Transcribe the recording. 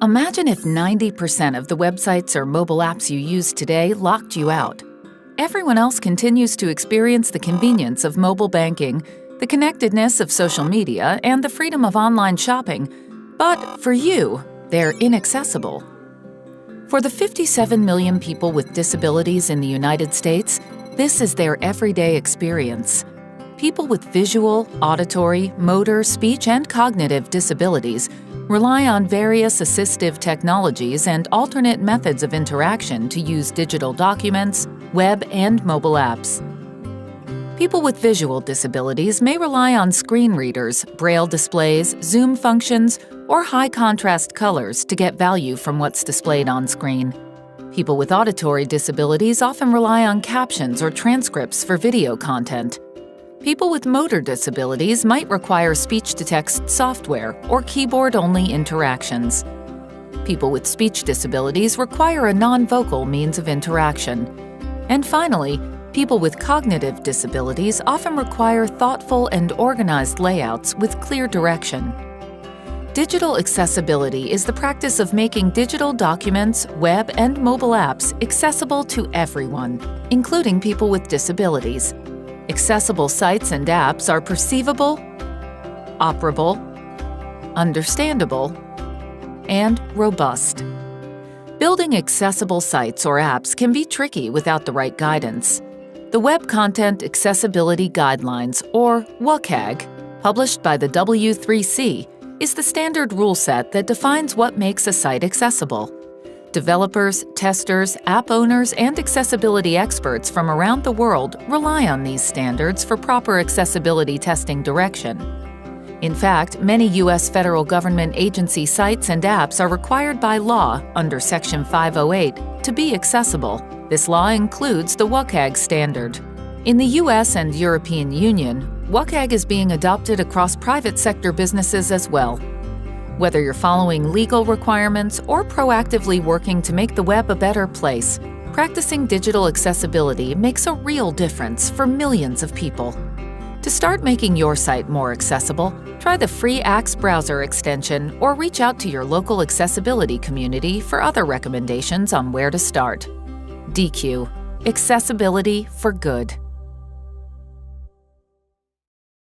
Imagine if 90% of the websites or mobile apps you use today locked you out. Everyone else continues to experience the convenience of mobile banking, the connectedness of social media, and the freedom of online shopping, but for you, they're inaccessible. For the 57 million people with disabilities in the United States, this is their everyday experience. People with visual, auditory, motor, speech, and cognitive disabilities rely on various assistive technologies and alternate methods of interaction to use digital documents, web, and mobile apps. People with visual disabilities may rely on screen readers, braille displays, zoom functions, or high-contrast colors to get value from what's displayed on screen. People with auditory disabilities often rely on captions or transcripts for video content. People with motor disabilities might require speech-to-text software or keyboard-only interactions. People with speech disabilities require a non-vocal means of interaction. And finally, people with cognitive disabilities often require thoughtful and organized layouts with clear direction. Digital accessibility is the practice of making digital documents, web, and mobile apps accessible to everyone, including people with disabilities. Accessible sites and apps are perceivable, operable, understandable, and robust. Building accessible sites or apps can be tricky without the right guidance. The Web Content Accessibility Guidelines, or WCAG, published by the W3C, is the standard rule set that defines what makes a site accessible. Developers, testers, app owners, and accessibility experts from around the world rely on these standards for proper accessibility testing direction. In fact, many U.S. federal government agency sites and apps are required by law under Section 508 to be accessible. This law includes the WCAG standard. In the U.S. and European Union, WCAG is being adopted across private sector businesses as well. Whether you're following legal requirements or proactively working to make the web a better place, practicing digital accessibility makes a real difference for millions of people. To start making your site more accessible, try the free Axe browser extension or reach out to your local accessibility community for other recommendations on where to start. Deque, accessibility for good.